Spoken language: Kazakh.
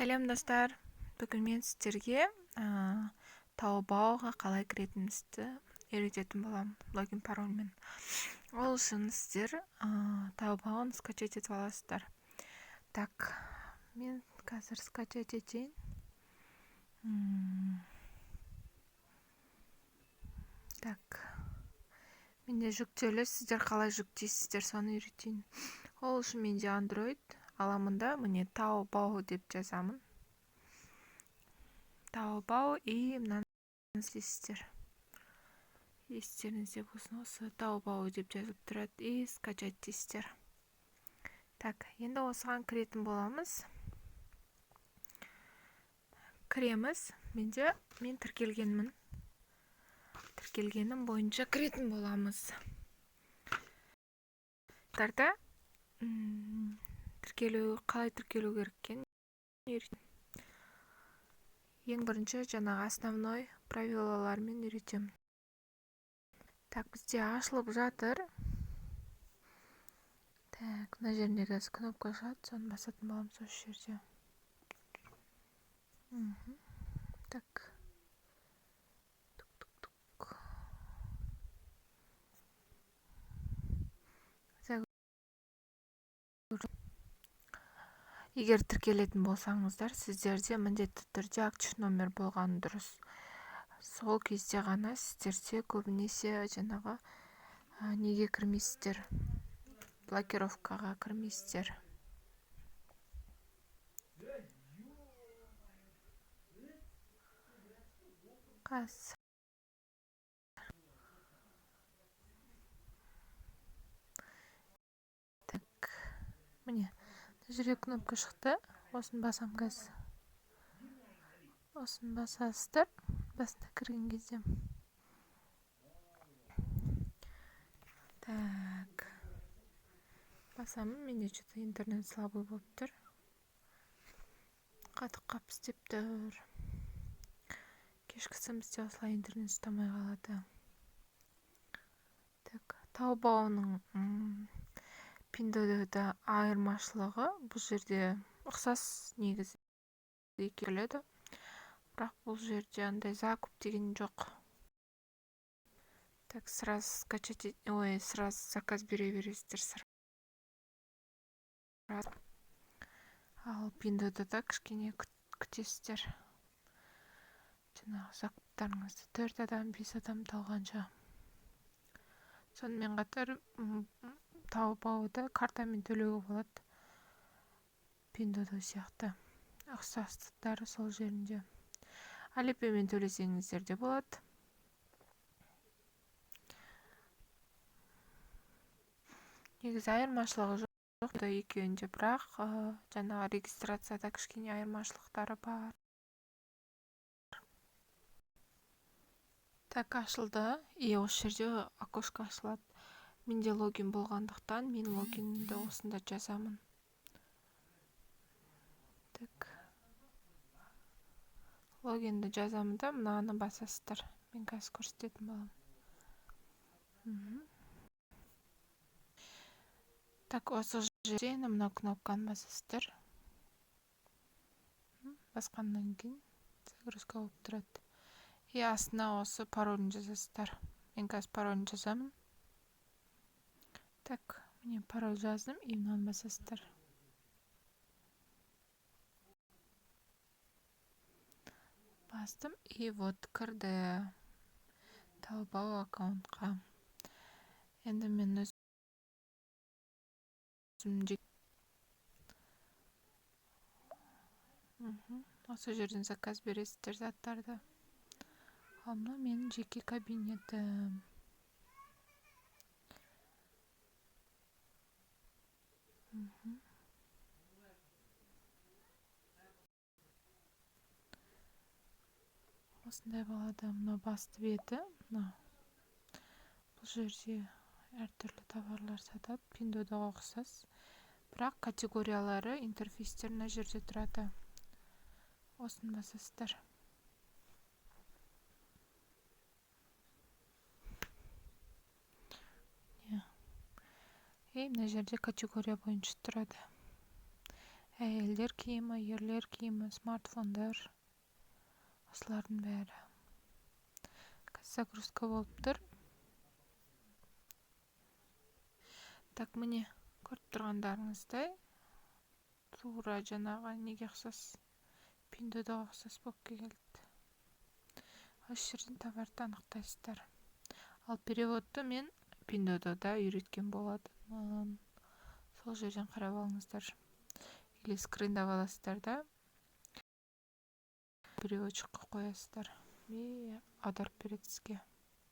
Сәлем достар, бүгін мен сіздерге Taobao'ға қалай кіретінімізді үйрететін боламын логин парольмен. Ол үшін сіздер Taobao'ны скачать етіп аласыздар. Так, мен қазір скачать етейін. Так, менде жүктелі, сіздер қалай жүктейсіздер, соны үйретейін. Ол үшін менде Android аламында, міне Taobao деп жазамын. Taobao и мынаны іздейсіздер. Естеріңізде болсын, осы Taobao деп жазып тұрады и скачать дейсіздер. Так, енді осыған кіретін боламыз. Кіреміз. Мен тіркелгенмін. Тіркелгенім бойынша кіретін боламыз. Тарда қалай тіркелу кереккен ең бірінші жаңағы основной правилалармен үйретемін. Так, бізде ашылып жатыр. Так, мына жерінде қазір кнопка шығады, соны басатын боламыз осы жерде. Так. Егер тіркелетін болсаңыздар, сіздерде міндетті түрде актив номер болғаны дұрыс. Сол кезде ғана сіздерде көбінесе жаңағы неге кірмейсіздер, блокировкаға кірмейсіздер. Так, міне, жерге кнопка шықты. Осын басам қазір. Осын басасыздар, басына кірген кезде. Так. Басамын, менде что-то интернет слабый болып тұр. Қатып қап істеп тұр. Кешкісін бізде осылай интернет ұстамай қалады. Так, Taobao'ның Pinduo'да айырмашылығы бұл жерде ұқсас негізі келеді. Бірақ бұл жерде андай закуп деген жоқ. Так, сразу заказ бере бересіздер. Ал Pinduo'да да кішкене күтесіздер. Жаңағы закуптарыңызды 4 адам, 5 адам талғанша. Сонымен қатар Taobao'да картамен төлеуге болады. Pinduo'да сияқты. Ұқсастықтары сол жерінде. Alipayмен төлесеңіздер де болады. Негізі айырмашылығы жоқ та екеуінде, бірақ жаңағы регистрацияда кішкене айырмашылықтары бар. Так, ашылды. И осы жерде окошко ашылады. Менде логин болғандықтан мен логинді осында жазамын. Так. Логинді жазамын да, мынаны басасыздар. Мен қазір көрсететін боламын. Так, осы жерде мына кнопканы басасыздар. Басқаннан кейін загрузка болып тұрады. И астына осы паролін жазасыздар. Мен қазір паролін жазамын. Так, міне пароль жаздым, и мынаны басасыздар. Бастым, и вот кірді Taobao аккаунтқа. Енді мен осы жерден заказ бересіздер заттарды. Ал мына менің жеке кабинетім. Осындай болады, мына басты беті. Бұл жерде әртүрлі товарлар сатады, Pinduo'да ұқсас. Бірақ категориялары, интерфейстер мына жерде тұрады. Осын басасыздар. И мына жерде категория бойынша тұрады. Әйелдер киімі, ерлер киімі, смартфондар. Осылардың бәрі. Загрузка болып тұр. Так, міне көріп тұрғандарыңыздай тура жаңағы неге ұқсас, Пиндодаға ұқсас болып келді. Осы жерден товарды анықтайсыздар. Ал переводты мен Пиндодада үйреткен болатынмын. Сол жерден қарап алыңыздар. Или скриндап аласыздар да переводчикқа қоясыздар. Аударып береді сізге.